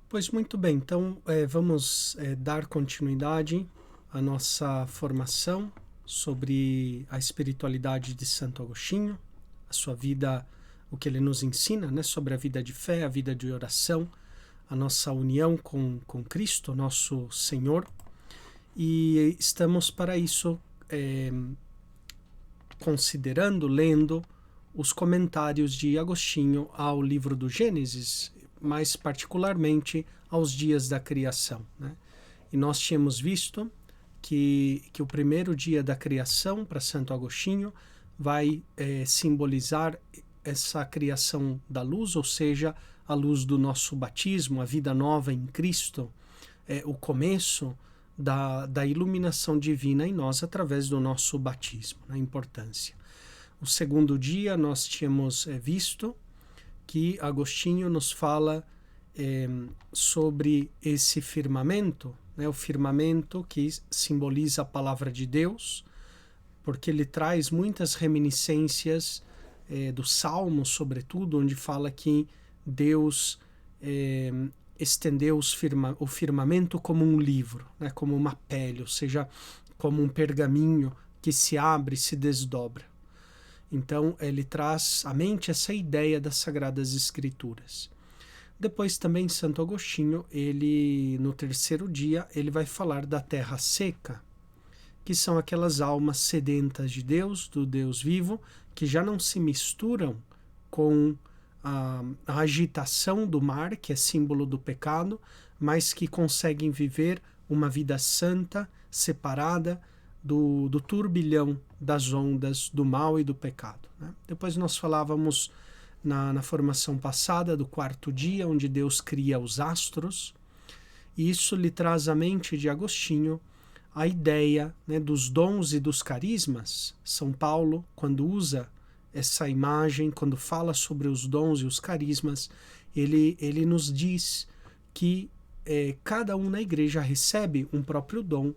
Pois muito bem, então vamos dar continuidade à nossa formação sobre a espiritualidade de Santo Agostinho, a sua vida, o que ele nos ensina, né, sobre a vida de fé, a vida de oração, a nossa união com Cristo, nosso Senhor. E estamos para isso considerando, lendo os comentários de Agostinho ao livro do Gênesis, mais particularmente aos dias da criação, né? E nós tínhamos visto que o primeiro dia da criação para Santo Agostinho vai simbolizar essa criação da luz, ou seja, a luz do nosso batismo, a vida nova em Cristo, o começo da iluminação divina em nós através do nosso batismo, a importância. O segundo dia nós tínhamos visto que Agostinho nos fala sobre esse firmamento, né, o firmamento que simboliza a palavra de Deus, porque ele traz muitas reminiscências do Salmo, sobretudo, onde fala que Deus estendeu o firmamento como um livro, né, como uma pele, ou seja, como um pergaminho que se abre e se desdobra. Então ele traz à mente essa ideia das Sagradas Escrituras. Depois também Santo Agostinho, ele no terceiro dia, ele vai falar da terra seca, que são aquelas almas sedentas de Deus, do Deus vivo, que já não se misturam com a agitação do mar, que é símbolo do pecado, mas que conseguem viver uma vida santa, separada do turbilhão das ondas do mal e do pecado, né? Depois nós falávamos na formação passada do quarto dia, onde Deus cria os astros, e isso lhe traz à mente de Agostinho a ideia, né, dos dons e dos carismas. São Paulo, quando usa essa imagem, quando fala sobre os dons e os carismas, ele nos diz que cada um na igreja recebe um próprio dom,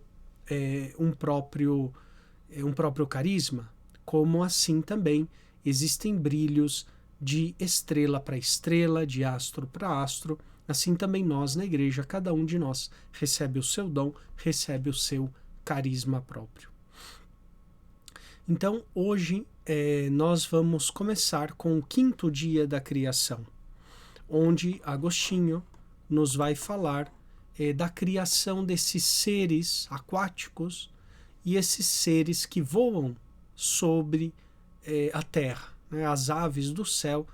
um próprio carisma, como assim também existem brilhos de estrela para estrela, de astro para astro, assim também nós na igreja, cada um de nós recebe o seu dom, recebe o seu carisma próprio. Então hoje nós vamos começar com o quinto dia da criação, onde Agostinho nos vai falar da criação desses seres aquáticos e esses seres que voam sobre a terra, né, as aves do céu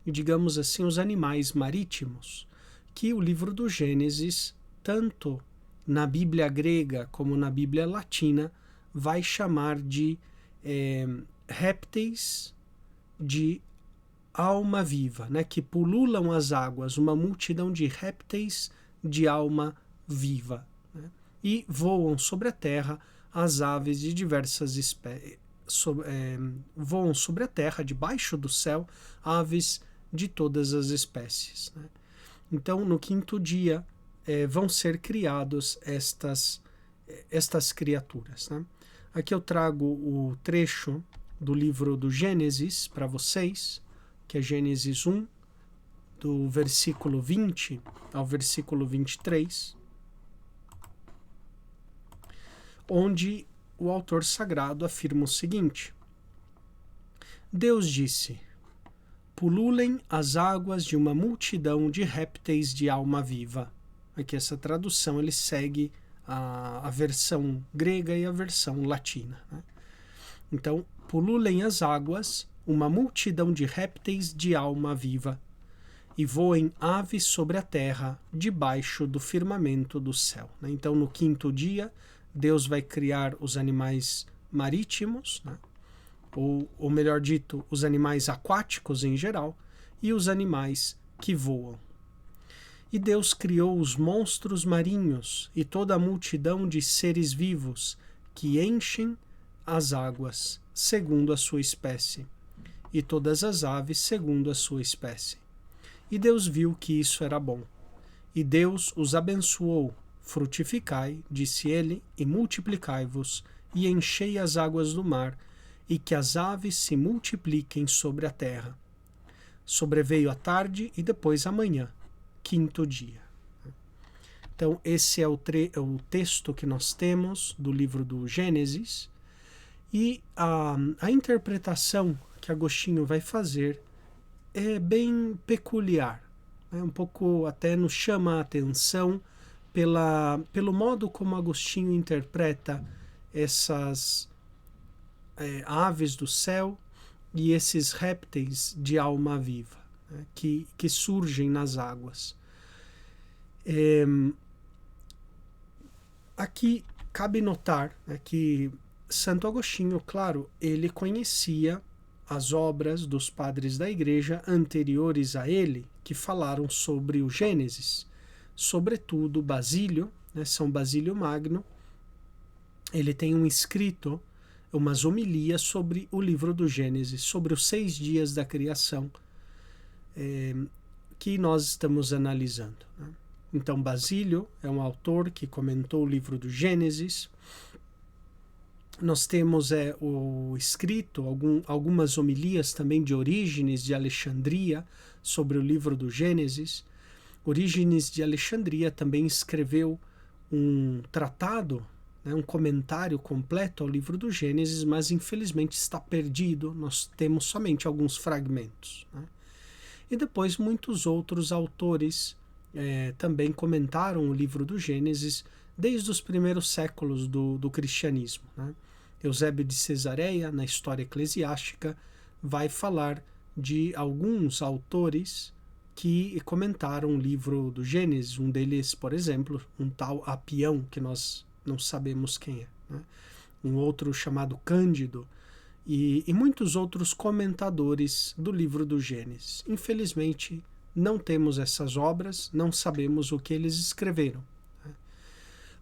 e, digamos assim, os animais marítimos, que o livro do Gênesis, tanto na Bíblia grega como na Bíblia latina, vai chamar de répteis de alma viva, né, que pululam as águas, uma multidão de répteis de alma viva, né? E voam sobre a terra as aves de diversas espécies, voam sobre a terra, debaixo do céu, aves de todas as espécies, né? Então no quinto dia vão ser criados estas criaturas, né? Aqui eu trago o trecho do livro do Gênesis para vocês, que é Gênesis 1, do versículo 20 ao versículo 23, onde o autor sagrado afirma o seguinte: Deus disse: pululem as águas de uma multidão de répteis de alma viva. Aqui essa tradução ele segue a versão grega e a versão latina, né? Então, pululem as águas uma multidão de répteis de alma viva, e voem aves sobre a terra, debaixo do firmamento do céu, né? Então, no quinto dia, Deus vai criar os animais marítimos, né? ou melhor dito, os animais aquáticos em geral, e os animais que voam. E Deus criou os monstros marinhos e toda a multidão de seres vivos que enchem as águas, segundo a sua espécie, e todas as aves segundo a sua espécie. E Deus viu que isso era bom. E Deus os abençoou. Frutificai, disse ele, e multiplicai-vos, e enchei as águas do mar, e que as aves se multipliquem sobre a terra. Sobreveio a tarde e depois a manhã, quinto dia. Então, esse é o texto que nós temos do livro do Gênesis, e a interpretação que Agostinho vai fazer é bem peculiar, né? Um pouco até nos chama a atenção pelo modo como Agostinho interpreta essas aves do céu e esses répteis de alma viva, né, que surgem nas águas. Aqui cabe notar, né, que Santo Agostinho, claro, ele conhecia as obras dos padres da igreja anteriores a ele, que falaram sobre o Gênesis, sobretudo Basílio, né, São Basílio Magno. Ele tem um escrito, umas homilias sobre o livro do Gênesis, sobre os 6 dias da criação, que nós estamos analisando, né? Então, Basílio é um autor que comentou o livro do Gênesis. Nós temos o escrito, algumas homilias também de Orígenes de Alexandria sobre o livro do Gênesis. Orígenes de Alexandria também escreveu um tratado, né, um comentário completo ao livro do Gênesis, mas infelizmente está perdido, nós temos somente alguns fragmentos, né? E depois muitos outros autores também comentaram o livro do Gênesis desde os primeiros séculos do cristianismo, né? Eusébio de Cesareia, na História Eclesiástica, vai falar de alguns autores que comentaram o livro do Gênesis. Um deles, por exemplo, um tal Apião, que nós não sabemos quem é, né? Um outro chamado Cândido, e muitos outros comentadores do livro do Gênesis. Infelizmente, não temos essas obras, não sabemos o que eles escreveram.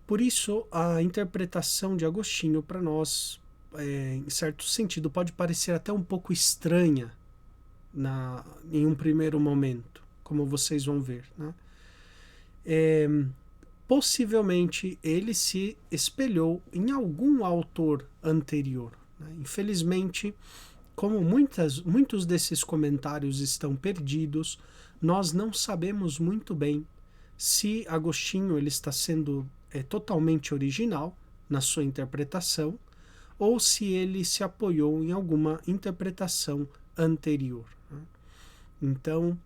Por isso, a interpretação de Agostinho para nós, em certo sentido, pode parecer até um pouco estranha em um primeiro momento, como vocês vão ver, né? Possivelmente ele se espelhou em algum autor anterior, né? Infelizmente, como muitos desses comentários estão perdidos, nós não sabemos muito bem se Agostinho ele está sendo totalmente original na sua interpretação ou se ele se apoiou em alguma interpretação anterior, né? Então,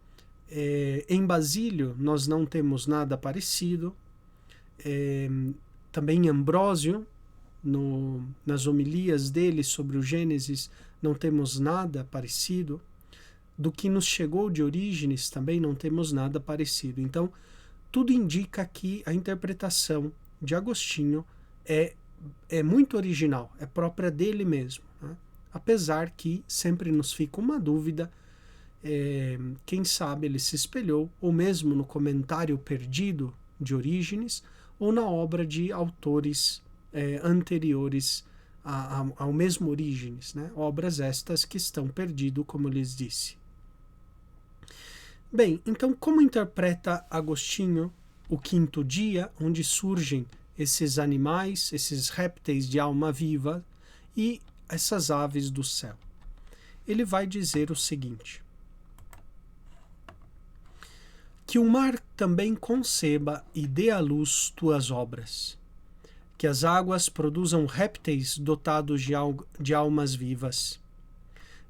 em Basílio nós não temos nada parecido. Também Ambrósio, nas homilias dele sobre o Gênesis, não temos nada parecido. Do que nos chegou de Orígenes também não temos nada parecido. Então, tudo indica que a interpretação de Agostinho é muito original, é própria dele mesmo, né? Apesar que sempre nos fica uma dúvida, quem sabe ele se espelhou, ou mesmo no comentário perdido de Orígenes, ou na obra de autores anteriores ao mesmo Orígenes, né? Obras estas que estão perdidas, como eu lhes disse. Bem, então como interpreta Agostinho o 5º dia, onde surgem esses animais, esses répteis de alma viva e essas aves do céu? Ele vai dizer o seguinte: que o mar também conceba e dê à luz tuas obras, que as águas produzam répteis dotados de almas vivas.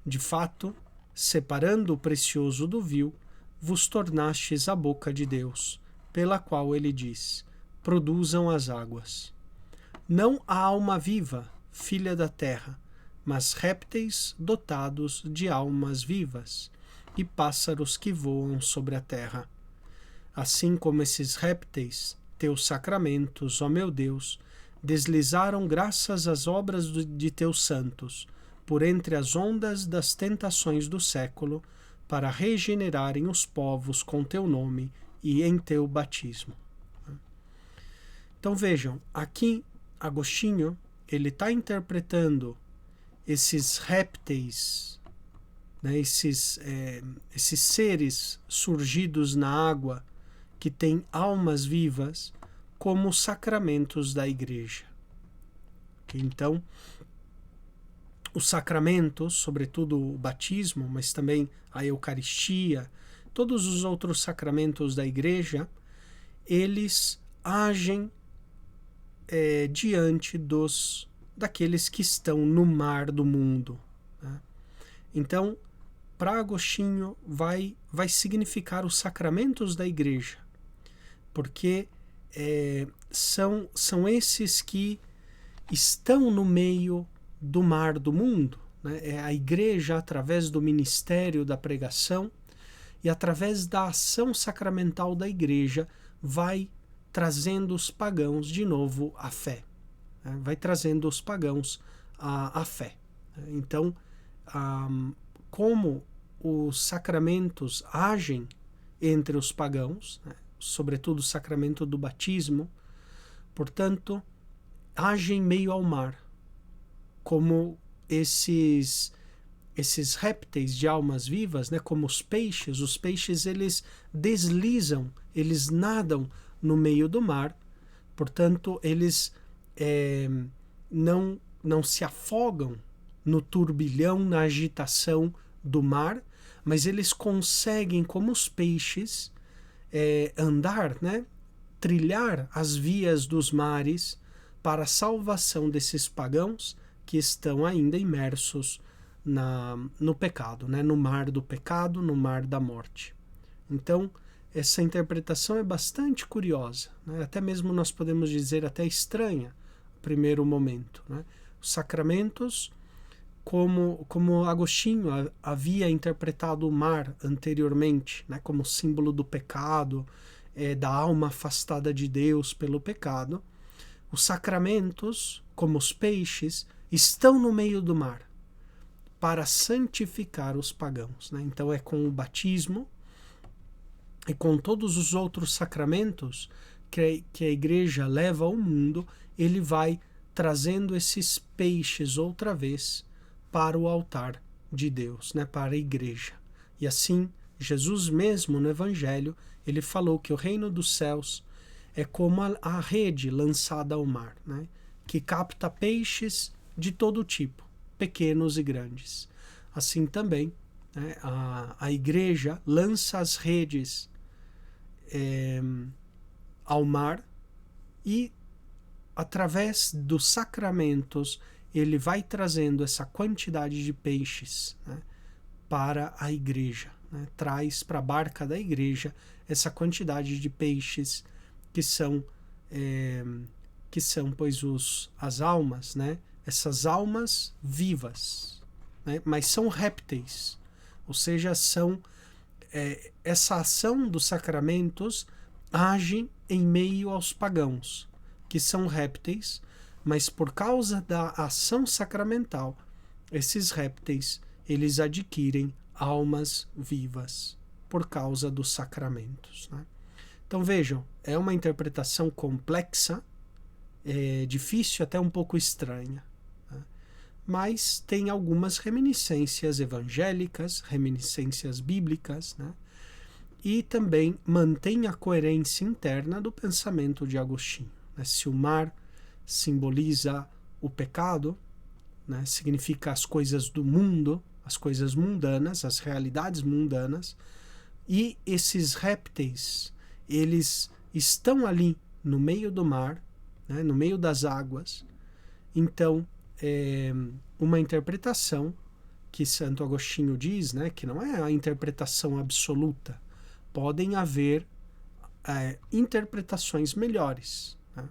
De fato, separando o precioso do vil, vos tornastes a boca de Deus, pela qual ele diz: produzam as águas. Não a alma viva, filha da terra, mas répteis dotados de almas vivas, e pássaros que voam sobre a terra. Assim como esses répteis, teus sacramentos, ó meu Deus, deslizaram graças às obras de teus santos, por entre as ondas das tentações do século, para regenerarem os povos com teu nome e em teu batismo. Então vejam, aqui Agostinho ele está interpretando esses répteis, né, esses seres surgidos na água que têm almas vivas como sacramentos da igreja. Então, os sacramentos, sobretudo o batismo, mas também a Eucaristia, todos os outros sacramentos da igreja, eles agem diante daqueles que estão no mar do mundo, né? Então, para Agostinho, vai significar os sacramentos da igreja, porque são esses que estão no meio do mar do mundo, né? É a igreja, através do ministério da pregação e através da ação sacramental da igreja, vai trazendo os pagãos de novo à fé, né? Vai trazendo os pagãos à fé. Então, como os sacramentos agem entre os pagãos, né? Sobretudo o sacramento do batismo, portanto, agem meio ao mar, como esses répteis de almas vivas, né? Como os peixes eles deslizam, eles nadam no meio do mar, portanto, eles não se afogam no turbilhão, na agitação do mar, mas eles conseguem, como os peixes, andar, né? Trilhar as vias dos mares para a salvação desses pagãos que estão ainda imersos no pecado, né? No mar do pecado, no mar da morte. Então, essa interpretação é bastante curiosa, né? Até mesmo nós podemos dizer até estranha, no primeiro momento, né? Os sacramentos, como Agostinho havia interpretado o mar anteriormente, né? Como símbolo do pecado, da alma afastada de Deus pelo pecado, os sacramentos, como os peixes, estão no meio do mar para santificar os pagãos, né? Então é com o batismo e com todos os outros sacramentos que a igreja leva ao mundo, ele vai trazendo esses peixes outra vez para o altar de Deus, né? Para a igreja. E assim, Jesus mesmo no Evangelho, ele falou que o reino dos céus é como a rede lançada ao mar, né? Que capta peixes de todo tipo, pequenos e grandes. Assim também, né, a igreja lança as redes ao mar e, através dos sacramentos, ele vai trazendo essa quantidade de peixes, né, para a igreja, né? Traz para a barca da igreja essa quantidade de peixes que são pois as almas, né? Essas almas vivas, né? Mas são répteis, ou seja, essa ação dos sacramentos age em meio aos pagãos, que são répteis, mas por causa da ação sacramental, esses répteis eles adquirem almas vivas por causa dos sacramentos, né? Então vejam, é uma interpretação complexa, difícil, até um pouco estranha, né? Mas tem algumas reminiscências evangélicas, reminiscências bíblicas, né? E também mantém a coerência interna do pensamento de Agostinho, né? Se o mar simboliza o pecado, né? Significa as coisas do mundo, as coisas mundanas, as realidades mundanas, e esses répteis, eles estão ali no meio do mar, né? No meio das águas. Então, uma interpretação que Santo Agostinho diz, né? Que não é a interpretação absoluta, podem haver interpretações melhores, né?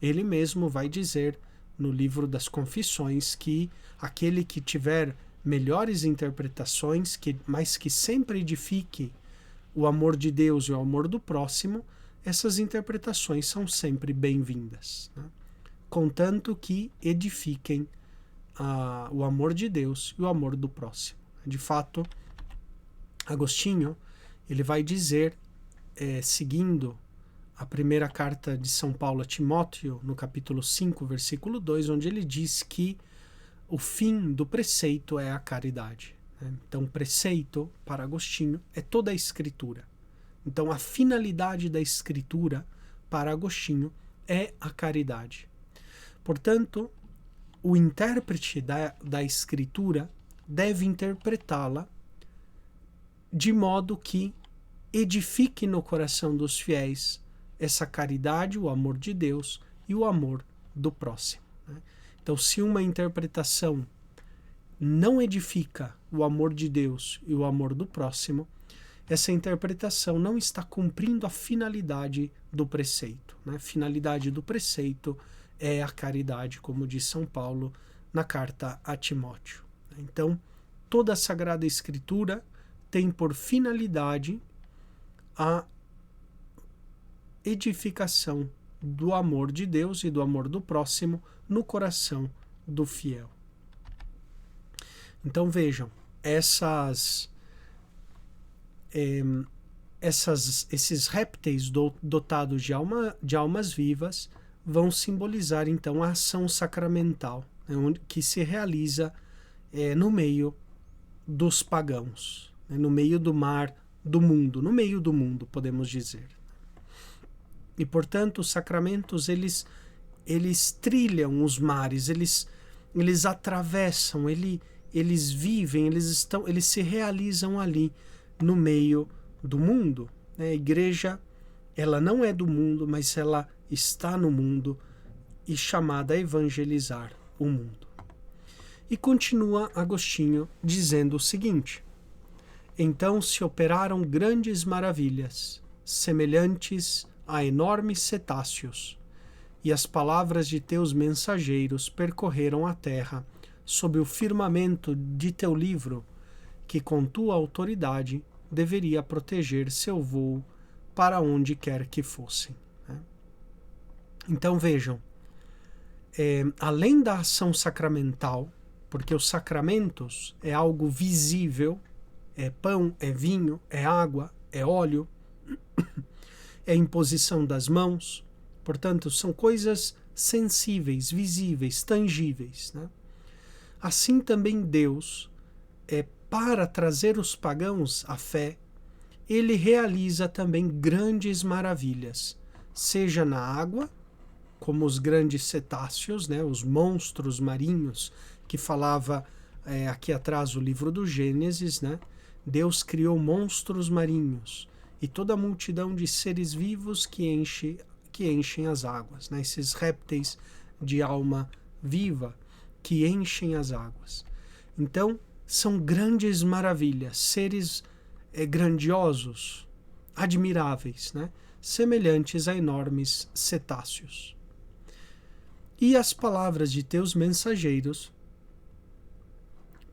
Ele mesmo vai dizer no livro das Confissões que aquele que tiver melhores interpretações, mas que sempre edifique o amor de Deus e o amor do próximo, essas interpretações são sempre bem-vindas, né? Contanto que edifiquem o amor de Deus e o amor do próximo. De fato, Agostinho ele vai dizer, seguindo a primeira carta de São Paulo a Timóteo, no capítulo 5, versículo 2, onde ele diz que o fim do preceito é a caridade, né? Então, preceito, para Agostinho, é toda a Escritura. Então, a finalidade da Escritura, para Agostinho, é a caridade. Portanto, o intérprete da Escritura deve interpretá-la de modo que edifique no coração dos fiéis essa caridade, o amor de Deus e o amor do próximo. Né? Então, se uma interpretação não edifica o amor de Deus e o amor do próximo, essa interpretação não está cumprindo a finalidade do preceito. Né? A finalidade do preceito é a caridade, como diz São Paulo na carta a Timóteo. Então, toda a Sagrada Escritura tem por finalidade a edificação do amor de Deus e do amor do próximo no coração do fiel. Então vejam, esses répteis dotados de almas vivas vão simbolizar então a ação sacramental, né, que se realiza no meio dos pagãos, né, no meio do mar do mundo, no meio do mundo, podemos dizer. E, portanto, os sacramentos, eles trilham os mares, eles atravessam, eles vivem, eles se realizam ali no meio do mundo. Né? A igreja, ela não é do mundo, mas ela está no mundo e chamada a evangelizar o mundo. E continua Agostinho dizendo o seguinte: então se operaram grandes maravilhas, semelhantes a enormes cetáceos, e as palavras de teus mensageiros percorreram a terra sob o firmamento de teu livro, que com tua autoridade deveria proteger seu voo para onde quer que fossem. Então vejam, além da ação sacramental, porque os sacramentos é algo visível, é pão, é vinho, é água, é óleo, é imposição das mãos, portanto, são coisas sensíveis, visíveis, tangíveis. Né? Assim também Deus, para trazer os pagãos à fé, ele realiza também grandes maravilhas, seja na água, como os grandes cetáceos, né, os monstros marinhos, que falava aqui atrás o livro do Gênesis, né? Deus criou monstros marinhos e toda a multidão de seres vivos que enchem as águas, né? Esses répteis de alma viva que enchem as águas. Então, são grandes maravilhas, seres grandiosos, admiráveis, né? Semelhantes a enormes cetáceos. E as palavras de teus mensageiros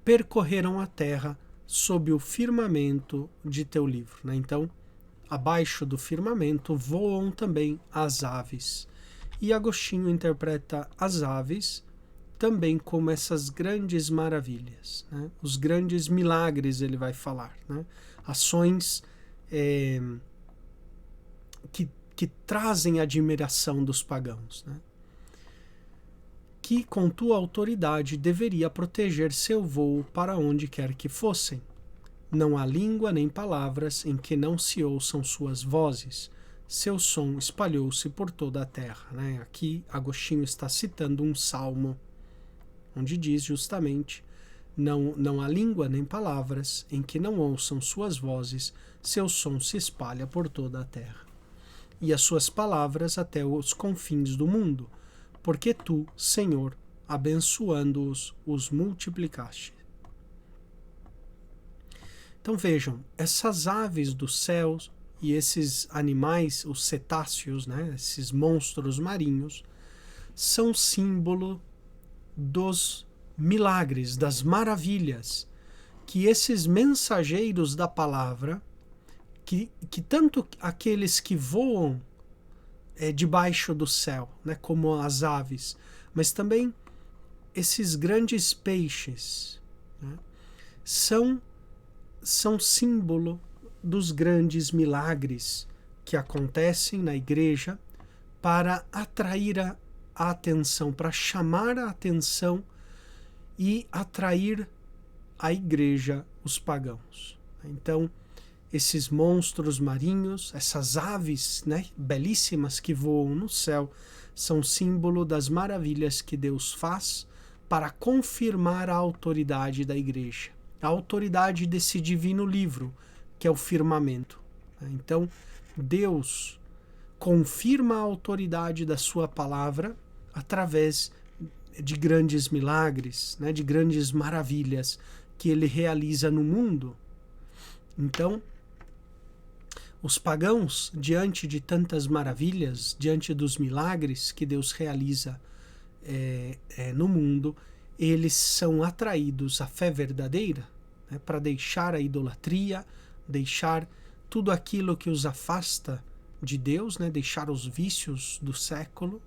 percorreram a terra sob o firmamento de teu livro. Né? Então, abaixo do firmamento voam também as aves. E Agostinho interpreta as aves também como essas grandes maravilhas, né? Os grandes milagres, ele vai falar, né? Ações que trazem admiração dos pagãos, né? Que com tua autoridade deveria proteger seu voo para onde quer que fossem. Não há língua nem palavras em que não se ouçam suas vozes. Seu som espalhou-se por toda a terra. Né? Aqui Agostinho está citando um salmo onde diz justamente: não há língua nem palavras em que não ouçam suas vozes, seu som se espalha por toda a terra. E as suas palavras até os confins do mundo, porque tu, Senhor, abençoando-os, os multiplicaste. Então vejam, essas aves dos céus e esses animais, os cetáceos, né, esses monstros marinhos, são símbolo dos milagres, das maravilhas que esses mensageiros da palavra, que tanto aqueles que voam debaixo do céu, né, como as aves, mas também esses grandes peixes, né, são símbolo dos grandes milagres que acontecem na igreja para atrair a atenção, para chamar a atenção e atrair à igreja os pagãos. Então, esses monstros marinhos, essas aves, né, belíssimas que voam no céu, são símbolo das maravilhas que Deus faz para confirmar a autoridade da igreja, a autoridade desse divino livro, que é o firmamento. Então, Deus, confirma a autoridade da sua palavra através de grandes milagres, né, de grandes maravilhas que ele realiza no mundo. Então, os pagãos, diante de tantas maravilhas, diante dos milagres que Deus realiza no mundo, eles são atraídos à fé verdadeira, né, para deixar a idolatria, deixar tudo aquilo que os afasta de Deus, né, deixar os vícios do século,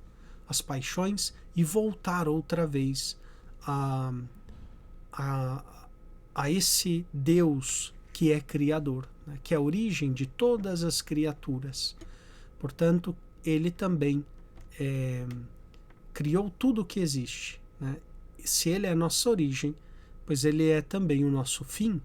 as paixões, e voltar outra vez a esse Deus que é Criador, né, que é a origem de todas as criaturas. Portanto, ele também criou tudo o que existe, né? Se ele é a nossa origem, pois ele é também o nosso fim.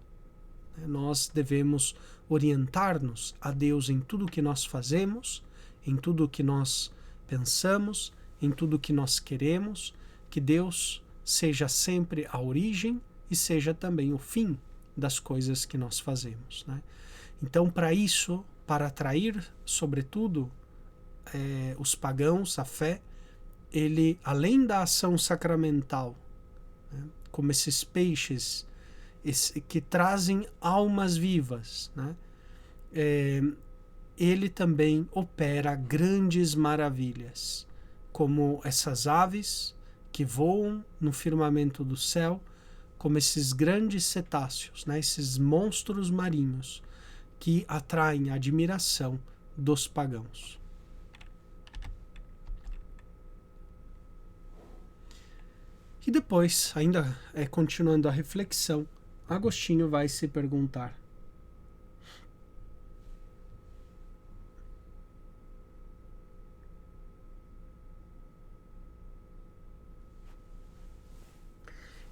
Né? Nós devemos orientar-nos a Deus em tudo o que nós fazemos, em tudo o que nós pensamos, em tudo o que nós queremos, que Deus seja sempre a origem e seja também o fim das coisas que nós fazemos. Né? Então, para isso, para atrair, sobretudo, os pagãos, a fé, ele, além da ação sacramental, né, como esses peixes que trazem almas vivas, né, ele também opera grandes maravilhas, como essas aves que voam no firmamento do céu, como esses grandes cetáceos, né, esses monstros marinhos que atraem a admiração dos pagãos. E depois, ainda continuando a reflexão, Agostinho vai se perguntar: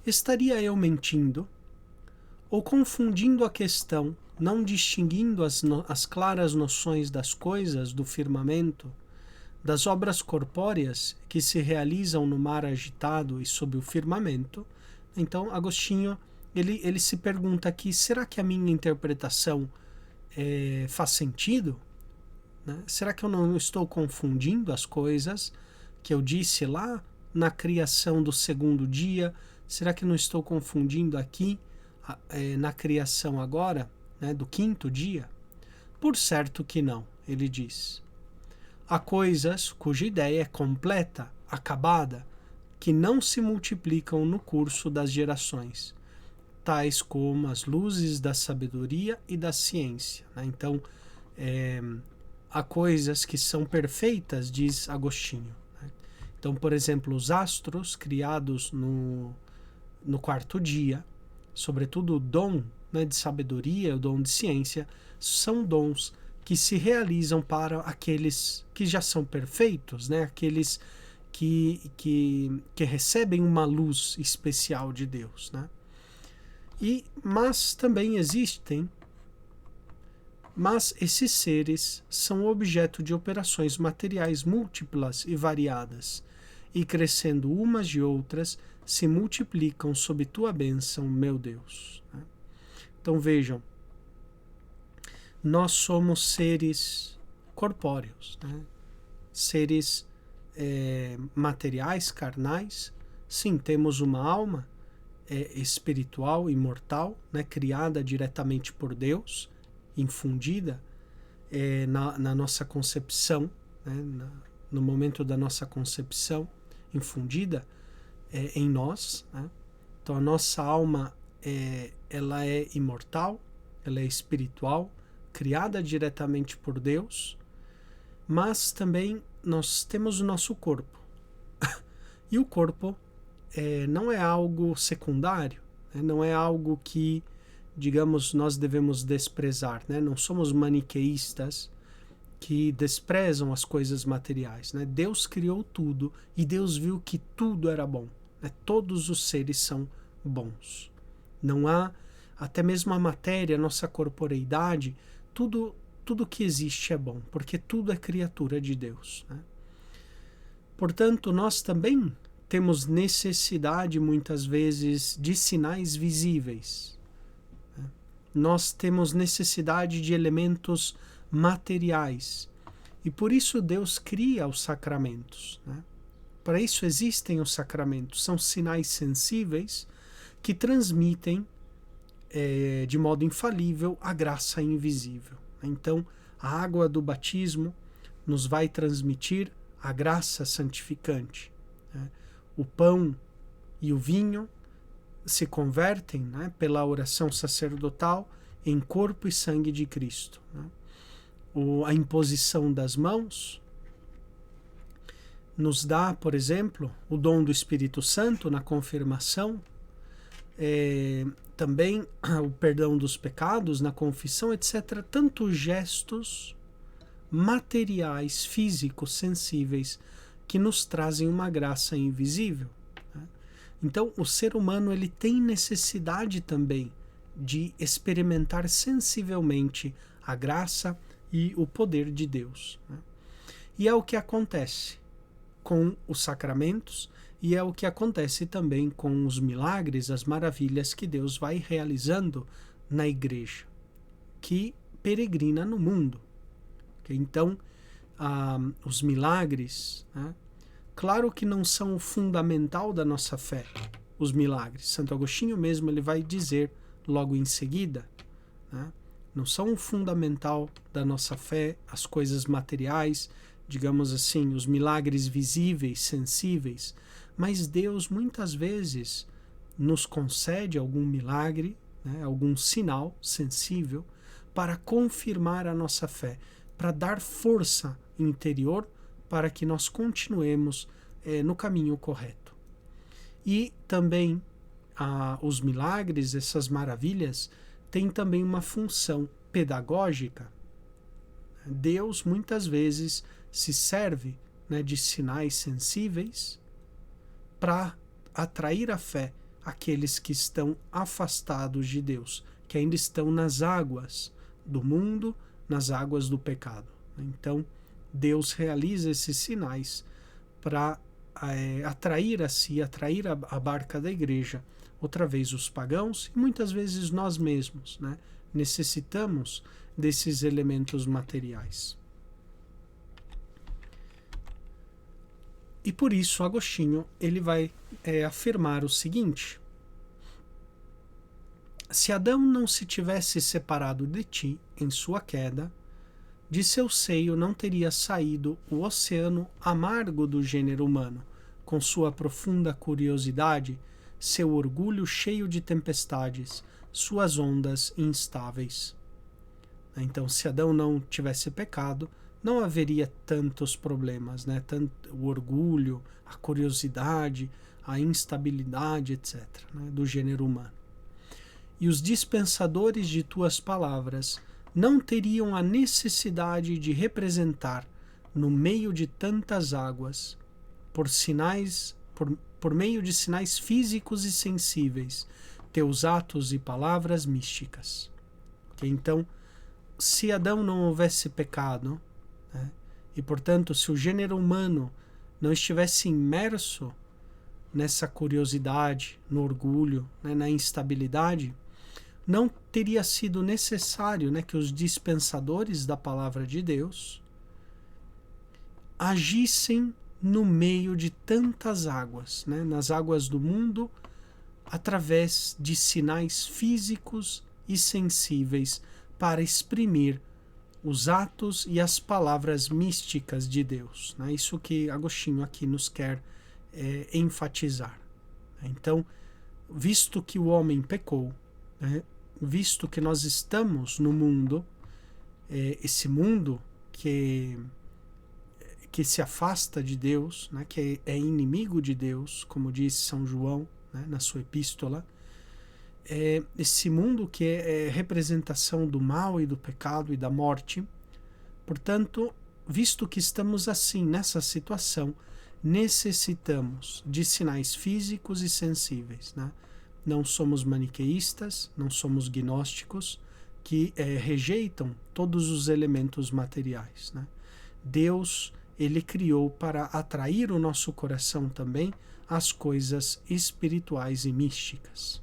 estaria eu mentindo ou confundindo a questão, não distinguindo as claras noções das coisas do firmamento, das obras corpóreas que se realizam no mar agitado e sob o firmamento? Então, Agostinho, ele se pergunta aqui, será que a minha interpretação faz sentido? Né? Será que eu não estou confundindo as coisas que eu disse lá na criação do segundo dia? Será que não estou confundindo aqui na criação agora, né, do quinto dia? Por certo que não, ele diz. Há coisas cuja ideia é completa, acabada, que não se multiplicam no curso das gerações, tais como as luzes da sabedoria e da ciência. Né? Então, há coisas que são perfeitas, diz Agostinho. Né? Então, por exemplo, os astros criados no quarto dia, sobretudo o dom, né, de sabedoria, o dom de ciência, são dons que se realizam para aqueles que já são perfeitos, né? Aqueles que recebem uma luz especial de Deus. Né? Mas também existem, mas esses seres são objeto de operações materiais múltiplas e variadas, e crescendo umas de outras, se multiplicam sob tua bênção, meu Deus. Né? Então vejam, nós somos seres corpóreos, né? Seres materiais, carnais. Sim, temos uma alma espiritual, imortal, né? Criada diretamente por Deus, infundida na nossa concepção, né? No momento da nossa concepção, infundida em nós. Né? Então a nossa alma ela é imortal, ela é espiritual, criada diretamente por Deus, mas também nós temos o nosso corpo. E o corpo não é algo secundário, né? Não é algo que, digamos, nós devemos desprezar. Né? Não somos maniqueístas que desprezam as coisas materiais. Né? Deus criou tudo e Deus viu que tudo era bom. Né? Todos os seres são bons. Não há, até mesmo a matéria, a nossa corporeidade, tudo que existe é bom, porque tudo é criatura de Deus. Né? Portanto, nós também temos necessidade, muitas vezes, de sinais visíveis. Né? Nós temos necessidade de elementos materiais E por isso Deus cria os sacramentos, né? Para isso existem os sacramentos, são sinais sensíveis que transmitem de modo infalível a graça invisível. Então, a água do batismo nos vai transmitir a graça santificante, né? O pão e o vinho se convertem, né, pela oração sacerdotal em corpo e sangue de Cristo, né? A imposição das mãos nos dá, por exemplo, o dom do Espírito Santo na confirmação, também o perdão dos pecados na confissão, etc. Tantos gestos materiais, físicos, sensíveis, que nos trazem uma graça invisível, né? Então, o ser humano ele tem necessidade também de experimentar sensivelmente a graça e o poder de Deus, né? E é o que acontece com os sacramentos e é o que acontece também com os milagres, as maravilhas que Deus vai realizando na igreja, que peregrina no mundo. Então, os milagres, né, claro que não são o fundamental da nossa fé, os milagres. Santo Agostinho mesmo ele vai dizer logo em seguida, né, não são o fundamental da nossa fé, as coisas materiais, digamos assim, os milagres visíveis, sensíveis, mas Deus muitas vezes nos concede algum milagre, né, algum sinal sensível para confirmar a nossa fé, para dar força interior para que nós continuemos no caminho correto. E também os milagres, essas maravilhas, têm também uma função pedagógica. Deus muitas vezes se serve, né, de sinais sensíveis para atrair a fé aqueles que estão afastados de Deus, que ainda estão nas águas do mundo, nas águas do pecado. Então, Deus realiza esses sinais para atrair a si, atrair a barca da igreja, outra vez os pagãos e muitas vezes nós mesmos, né? Necessitamos desses elementos materiais. E por isso Agostinho ele vai afirmar o seguinte: se Adão não se tivesse separado de ti em sua queda, de seu seio não teria saído o oceano amargo do gênero humano, com sua profunda curiosidade, seu orgulho cheio de tempestades, suas ondas instáveis. Então, se Adão não tivesse pecado, não haveria tantos problemas, né? Tanto o orgulho, a curiosidade, a instabilidade, etc., né? Do gênero humano. E os dispensadores de tuas palavras não teriam a necessidade de representar, no meio de tantas águas, por meio de sinais físicos e sensíveis, teus atos e palavras místicas. Okay? Então, se Adão não houvesse pecado, né, e portanto se o gênero humano não estivesse imerso nessa curiosidade, no orgulho, né, na instabilidade, não teria sido necessário, né, que os dispensadores da palavra de Deus agissem no meio de tantas águas, né, nas águas do mundo, através de sinais físicos e sensíveis para exprimir os atos e as palavras místicas de Deus, né? Isso que Agostinho aqui nos quer enfatizar. Então, visto que o homem pecou, né, visto que nós estamos no mundo, esse mundo que se afasta de Deus, né, que é inimigo de Deus, como diz São João, né, na sua epístola, esse mundo que é representação do mal e do pecado e da morte. Portanto, visto que estamos assim, nessa situação, necessitamos de sinais físicos e sensíveis, né? Não somos maniqueístas, não somos gnósticos, que rejeitam todos os elementos materiais, né? Deus, ele criou para atrair o nosso coração também às coisas espirituais e místicas.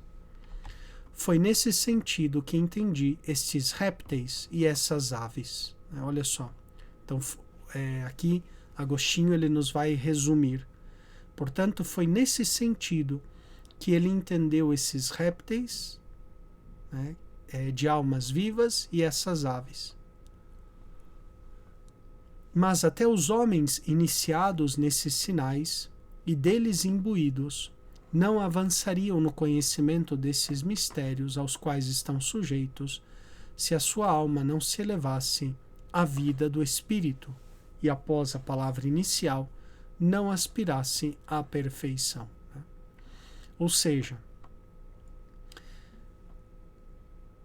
Foi nesse sentido que entendi estes répteis e essas aves. Olha só. Então, aqui Agostinho ele nos vai resumir. Portanto, foi nesse sentido que ele entendeu esses répteis, né, de almas vivas e essas aves. Mas até os homens iniciados nesses sinais e deles imbuídos não avançariam no conhecimento desses mistérios aos quais estão sujeitos se a sua alma não se elevasse à vida do espírito e após a palavra inicial não aspirasse à perfeição. Ou seja,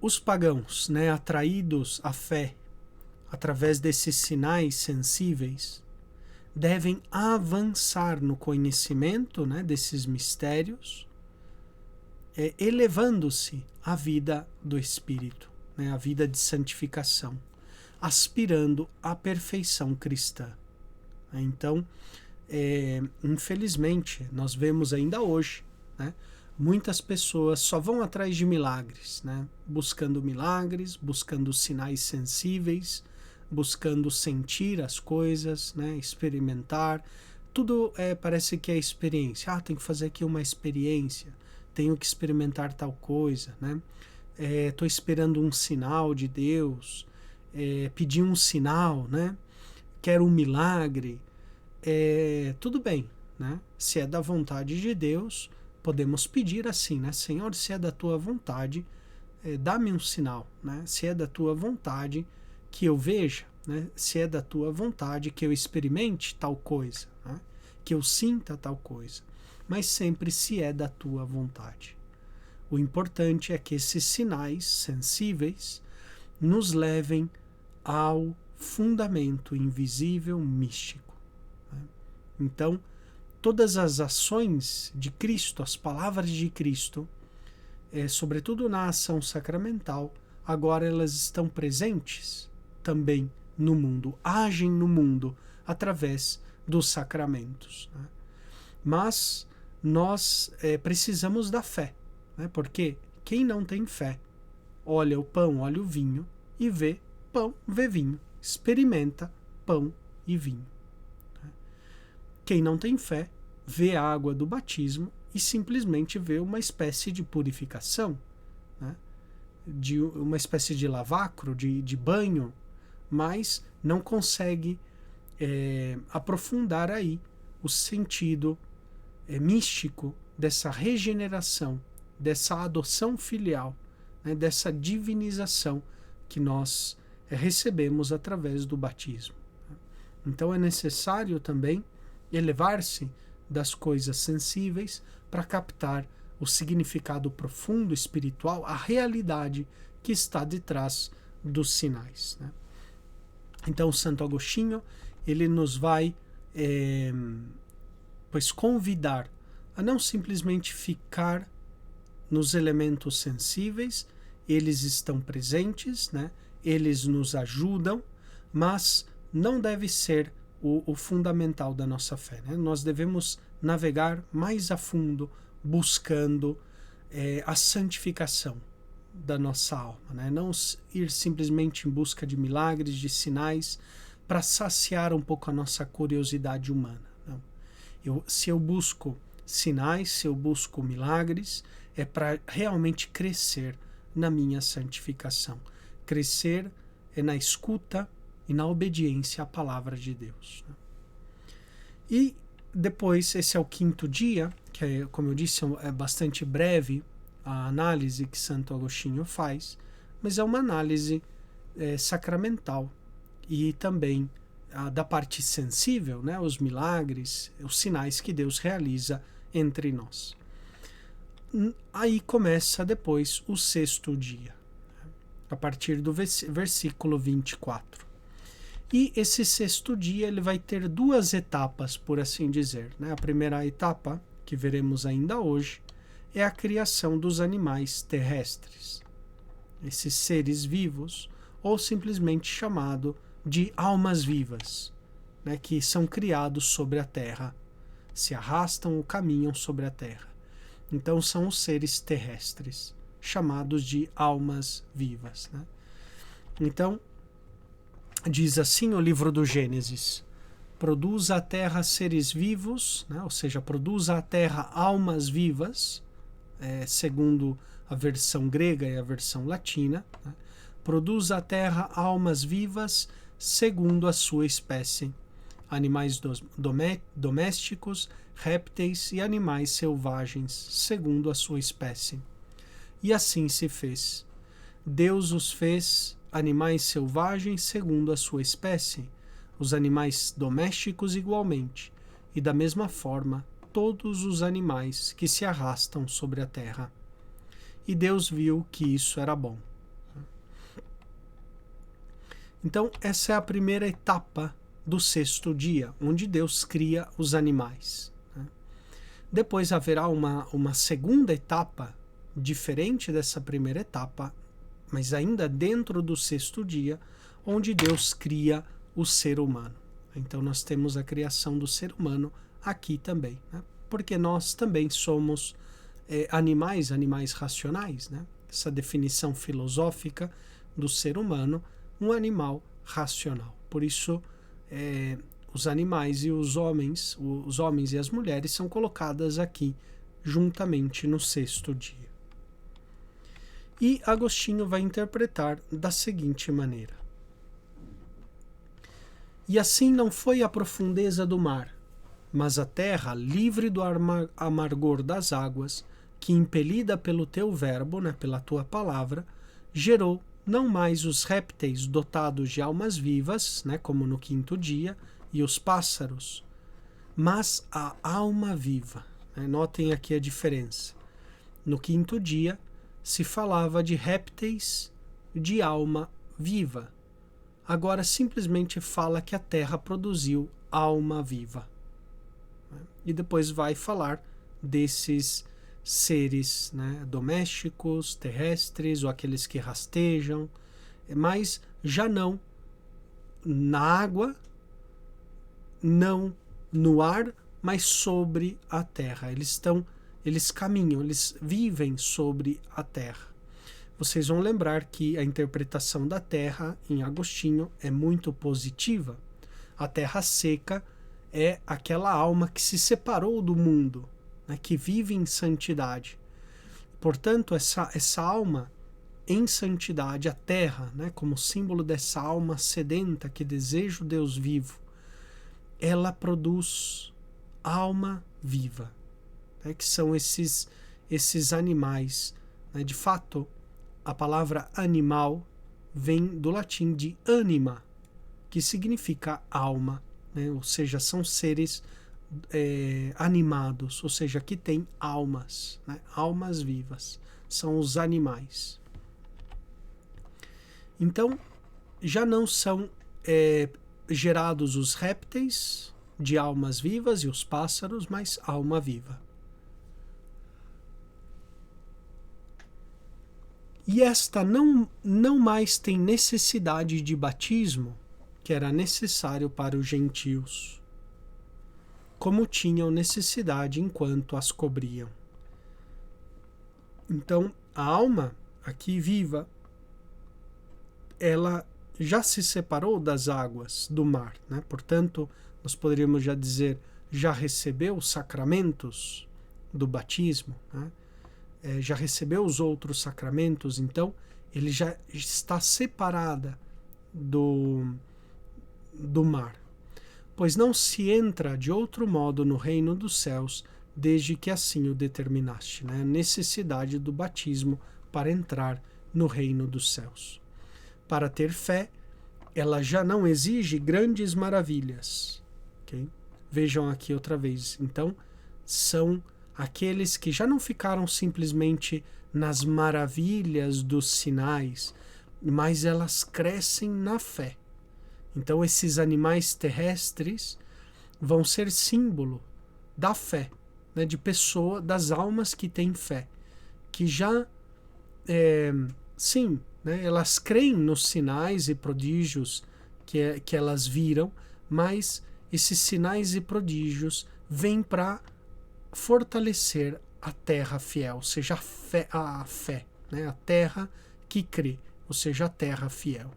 os pagãos, né, atraídos à fé através desses sinais sensíveis, devem avançar no conhecimento, né, desses mistérios, elevando-se à vida do Espírito, né, à vida de santificação, aspirando à perfeição cristã. Então, infelizmente, nós vemos ainda hoje, né, muitas pessoas só vão atrás de milagres, né, buscando milagres, buscando sinais sensíveis, buscando sentir as coisas, né, experimentar. Tudo parece que é experiência. Tem que fazer aqui uma experiência, tenho que experimentar tal coisa, né? Estou esperando um sinal de Deus, pedi um sinal, né? Quero um milagre. Tudo bem, né? Se é da vontade de Deus, podemos pedir assim, né? Senhor, se é da tua vontade, dá-me um sinal, né? Se é da tua vontade que eu veja, né? Se é da tua vontade que eu experimente tal coisa, né? Que eu sinta tal coisa, mas sempre se é da tua vontade. O importante é que esses sinais sensíveis nos levem ao fundamento invisível místico, né? Então, todas as ações de Cristo, as palavras de Cristo, sobretudo na ação sacramental, agora elas estão presentes também no mundo, agem no mundo através dos sacramentos, né? Mas nós precisamos da fé, né? Porque quem não tem fé olha o pão, olha o vinho e vê pão, vê vinho, experimenta pão e vinho, né? Quem não tem fé vê a água do batismo e simplesmente vê uma espécie de purificação, né? De uma espécie de lavacro, de banho, mas não consegue aprofundar aí o sentido místico dessa regeneração, dessa adoção filial, né, dessa divinização que nós recebemos através do batismo. Então é necessário também elevar-se das coisas sensíveis para captar o significado profundo espiritual, a realidade que está detrás dos sinais, né? Então, Santo Agostinho, ele nos vai convidar a não simplesmente ficar nos elementos sensíveis, eles estão presentes, né? Eles nos ajudam, mas não deve ser o fundamental da nossa fé, né? Nós devemos navegar mais a fundo, buscando a santificação da nossa alma, né? Não ir simplesmente em busca de milagres, de sinais, para saciar um pouco a nossa curiosidade humana. Não. Se eu busco sinais, se eu busco milagres, é para realmente crescer na minha santificação. Crescer na escuta e na obediência à palavra de Deus, né? E depois, esse é o quinto dia, que como eu disse, é bastante breve a análise que Santo Agostinho faz, mas é uma análise sacramental e também da parte sensível, né, os milagres, os sinais que Deus realiza entre nós. Aí começa depois o sexto dia, a partir do versículo 24. E esse sexto dia ele vai ter duas etapas, por assim dizer, né? A primeira etapa, que veremos ainda hoje, é a criação dos animais terrestres, esses seres vivos, ou simplesmente chamado de almas vivas, né, que são criados sobre a terra, se arrastam ou caminham sobre a terra. Então são os seres terrestres, chamados de almas vivas, né? Então, diz assim o livro do Gênesis: produza a terra seres vivos, né? Ou seja, produza a terra almas vivas, segundo a versão grega e a versão latina, né? Produza a terra almas vivas segundo a sua espécie, animais domésticos, répteis e animais selvagens, segundo a sua espécie. E assim se fez. Deus os fez animais selvagens segundo a sua espécie, os animais domésticos igualmente, e da mesma forma todos os animais que se arrastam sobre a terra. E Deus viu que isso era bom. Então, essa é a primeira etapa do 6º dia, onde Deus cria os animais. Depois haverá uma segunda etapa, diferente dessa primeira etapa, mas ainda dentro do 6º dia, onde Deus cria o ser humano. Então nós temos a criação do ser humano aqui também, né? Porque nós também somos animais racionais, né? Essa definição filosófica do ser humano, um animal racional. Por isso, os animais e os homens e as mulheres são colocadas aqui juntamente no 6º dia. E Agostinho vai interpretar da seguinte maneira: e assim não foi a profundeza do mar, mas a terra livre do amargor das águas, que impelida pelo teu verbo, né, pela tua palavra, gerou não mais os répteis dotados de almas vivas, né, como no 5º dia, e os pássaros, mas a alma viva. Notem aqui a diferença. No 5º dia se falava de répteis de alma viva. Agora simplesmente fala que a terra produziu alma viva. E depois vai falar desses seres, né, domésticos, terrestres, ou aqueles que rastejam, mas já não na água, não no ar, mas sobre a terra. Eles caminham, eles vivem sobre a terra. Vocês vão lembrar que a interpretação da terra em Agostinho é muito positiva. A terra seca é aquela alma que se separou do mundo, né, que vive em santidade. Portanto, essa alma em santidade, a terra, né, como símbolo dessa alma sedenta que deseja o Deus vivo, ela produz alma viva, né, que são esses animais. Né? De fato, a palavra animal vem do latim de anima, que significa alma, né? Ou seja, são seres animados, ou seja, que têm almas, né? Almas vivas, são os animais. Então, já não são gerados os répteis de almas vivas e os pássaros, mas alma viva. E esta não mais tem necessidade de batismo, que era necessário para os gentios, como tinham necessidade enquanto as cobriam. Então, a alma, aqui viva, ela já se separou das águas do mar, né? Portanto, nós poderíamos já dizer, já recebeu os sacramentos do batismo, né? Já recebeu os outros sacramentos, então ele já está separada do mar. Pois não se entra de outro modo no reino dos céus, desde que assim o determinaste, né? A necessidade do batismo para entrar no reino dos céus. Para ter fé, ela já não exige grandes maravilhas. Okay? Vejam aqui outra vez. Então, são aqueles que já não ficaram simplesmente nas maravilhas dos sinais, mas elas crescem na fé. Então, esses animais terrestres vão ser símbolo da fé, né, de pessoa, das almas que têm fé, que já, sim, né, elas creem nos sinais e prodígios que elas viram, mas esses sinais e prodígios vêm para fortalecer a terra fiel, ou seja, a fé, né, a terra que crê, ou seja, a terra fiel.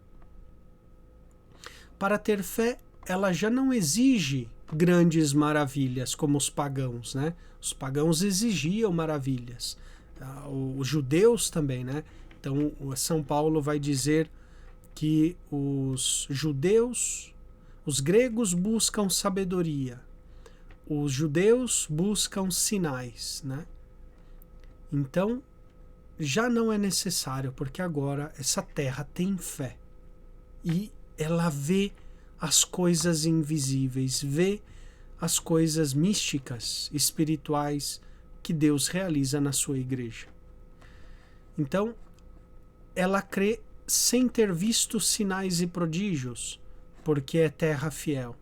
Para ter fé, ela já não exige grandes maravilhas como os pagãos, né? Os pagãos exigiam maravilhas, os judeus também, né? Então, São Paulo vai dizer que os judeus, os gregos buscam sabedoria, os judeus buscam sinais, né? Então, já não é necessário, porque agora essa terra tem fé e ela vê as coisas invisíveis, vê as coisas místicas, espirituais que Deus realiza na sua igreja. Então, ela crê sem ter visto sinais e prodígios, porque é terra fiel,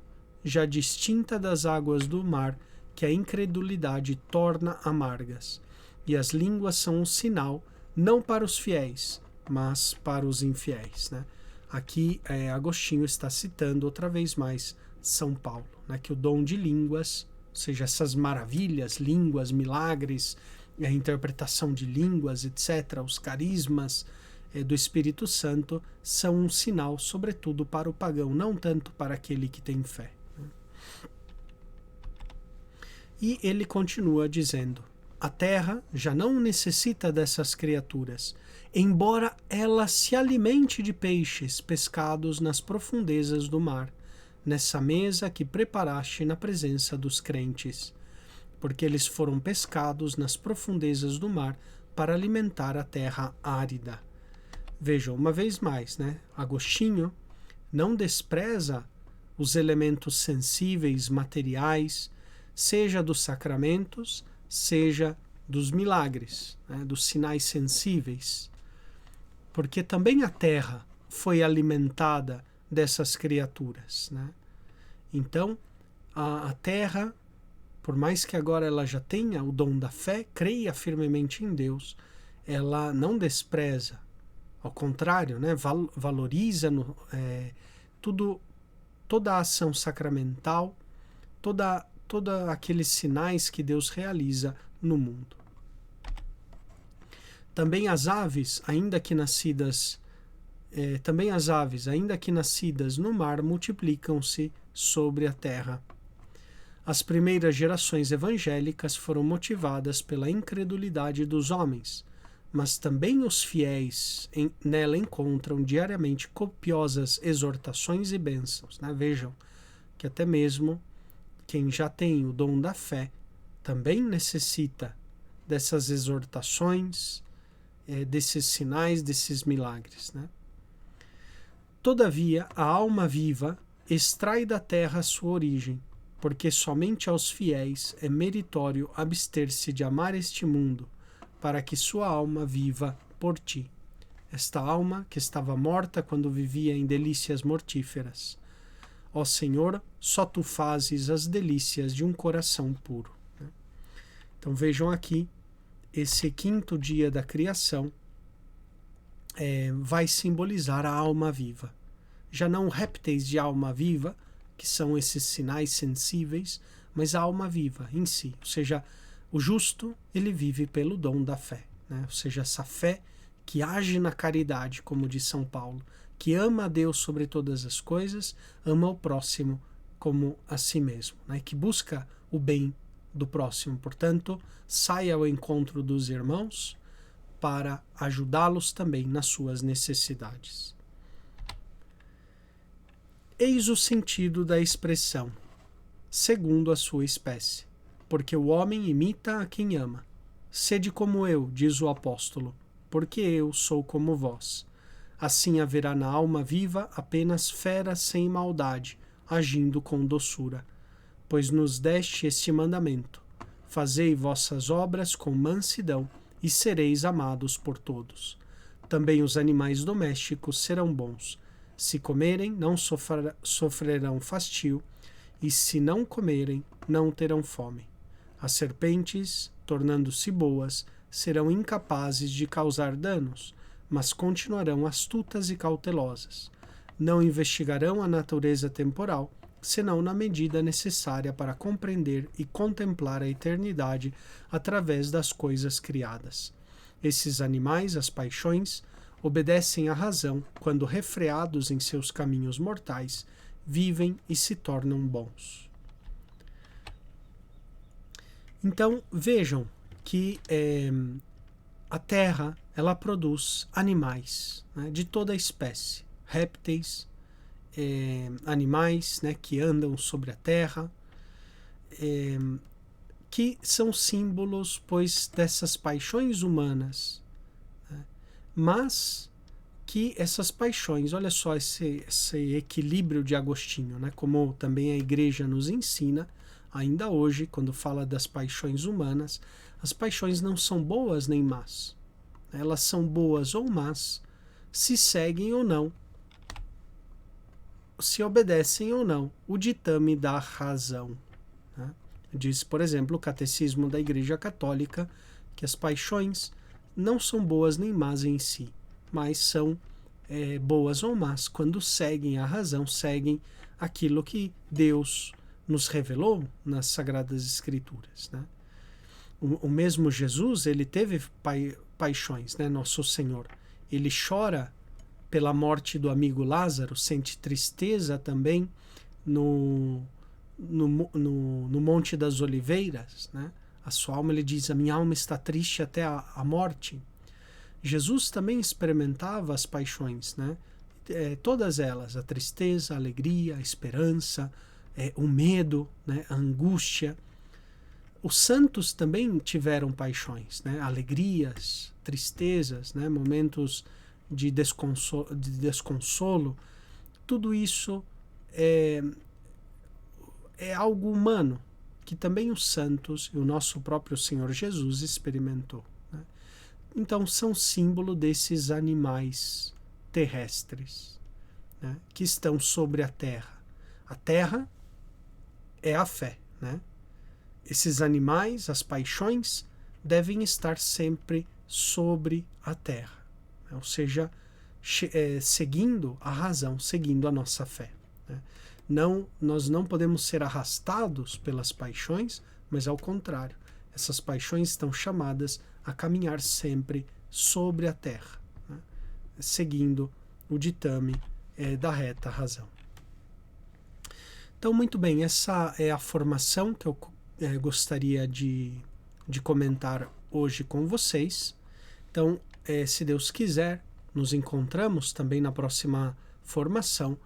já distinta das águas do mar, que a incredulidade torna amargas. E as línguas são um sinal, não para os fiéis, mas para os infiéis, né? Aqui Agostinho está citando outra vez mais São Paulo, né? Que o dom de línguas, ou seja, essas maravilhas, línguas, milagres, a interpretação de línguas, etc., os carismas do Espírito Santo são um sinal, sobretudo para o pagão, não tanto para aquele que tem fé. E ele continua dizendo: a terra já não necessita dessas criaturas, embora ela se alimente de peixes pescados nas profundezas do mar, nessa mesa que preparaste na presença dos crentes, porque eles foram pescados nas profundezas do mar para alimentar a terra árida. Vejam, uma vez mais, né? Agostinho não despreza os elementos sensíveis, materiais, seja dos sacramentos, seja dos milagres, né, dos sinais sensíveis, porque também a terra foi alimentada dessas criaturas, né? Então, a terra, por mais que agora ela já tenha o dom da fé, creia firmemente em Deus, ela não despreza, ao contrário, né, valoriza toda a ação sacramental, toda aqueles sinais que Deus realiza no mundo. Também as aves, ainda que nascidas no mar, multiplicam-se sobre a terra. As primeiras gerações evangélicas foram motivadas pela incredulidade dos homens, mas também os fiéis nela encontram diariamente copiosas exortações e bênçãos, né? Vejam que até mesmo quem já tem o dom da fé também necessita dessas exortações, desses sinais, desses milagres, né? Todavia, a alma viva extrai da terra a sua origem, porque somente aos fiéis é meritório abster-se de amar este mundo, para que sua alma viva por ti. Esta alma que estava morta quando vivia em delícias mortíferas. Ó Senhor, só tu fazes as delícias de um coração puro. Então vejam aqui, esse quinto dia da criação vai simbolizar a alma viva. Já não répteis de alma viva, que são esses sinais sensíveis, mas a alma viva em si. Ou seja, o justo, ele vive pelo dom da fé, né? Ou seja, essa fé que age na caridade, como diz São Paulo, que ama a Deus sobre todas as coisas, ama o próximo como a si mesmo, né? Que busca o bem do próximo. Portanto, sai ao encontro dos irmãos para ajudá-los também nas suas necessidades. Eis o sentido da expressão, segundo a sua espécie, porque o homem imita a quem ama. Sede como eu, diz o apóstolo, porque eu sou como vós. Assim haverá na alma viva apenas fera sem maldade, agindo com doçura. Pois nos deste este mandamento: fazei vossas obras com mansidão, e sereis amados por todos. Também os animais domésticos serão bons. Se comerem, não sofrerão fastio, e se não comerem, não terão fome. As serpentes, tornando-se boas, serão incapazes de causar danos, mas continuarão astutas e cautelosas. Não investigarão a natureza temporal, senão na medida necessária para compreender e contemplar a eternidade através das coisas criadas. Esses animais, as paixões, obedecem à razão quando refreados em seus caminhos mortais vivem e se tornam bons. Então vejam que a Terra ela produz animais, né, de toda a espécie, répteis, animais, né, que andam sobre a Terra, que são símbolos, pois, dessas paixões humanas, né, mas que essas paixões, olha só esse equilíbrio de Agostinho, né, como também a Igreja nos ensina, ainda hoje, quando fala das paixões humanas, as paixões não são boas nem más. Elas são boas ou más se seguem ou não, se obedecem ou não o ditame da razão. Né? Diz, por exemplo, o Catecismo da Igreja Católica que as paixões não são boas nem más em si, mas são boas ou más quando seguem a razão, seguem aquilo que Deus nos revelou nas Sagradas Escrituras. Né? O mesmo Jesus, ele teve paixões, né? Nosso Senhor. Ele chora pela morte do amigo Lázaro, sente tristeza também no Monte das Oliveiras. Né? A sua alma, ele diz, a minha alma está triste até a morte. Jesus também experimentava as paixões, né? Todas elas, a tristeza, a alegria, a esperança, o medo, né? A angústia. Os santos também tiveram paixões, né? Alegrias, tristezas, né? Momentos de desconsolo. Tudo isso é algo humano que também os santos e o nosso próprio Senhor Jesus experimentou. Né? Então são símbolo desses animais terrestres, né? Que estão sobre a terra. A terra é a fé, né? Esses animais, as paixões, devem estar sempre sobre a terra, né? Ou seja, seguindo a razão, seguindo a nossa fé. Né? Nós não podemos ser arrastados pelas paixões, mas ao contrário, essas paixões estão chamadas a caminhar sempre sobre a terra, né? Seguindo o ditame da reta razão. Então, muito bem, essa é a formação que eu gostaria de comentar hoje com vocês. Então, se Deus quiser, nos encontramos também na próxima formação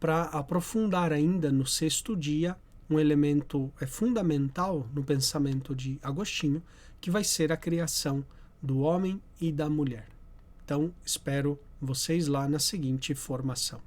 para aprofundar ainda no 6º dia um elemento fundamental no pensamento de Agostinho, que vai ser a criação do homem e da mulher. Então, espero vocês lá na seguinte formação.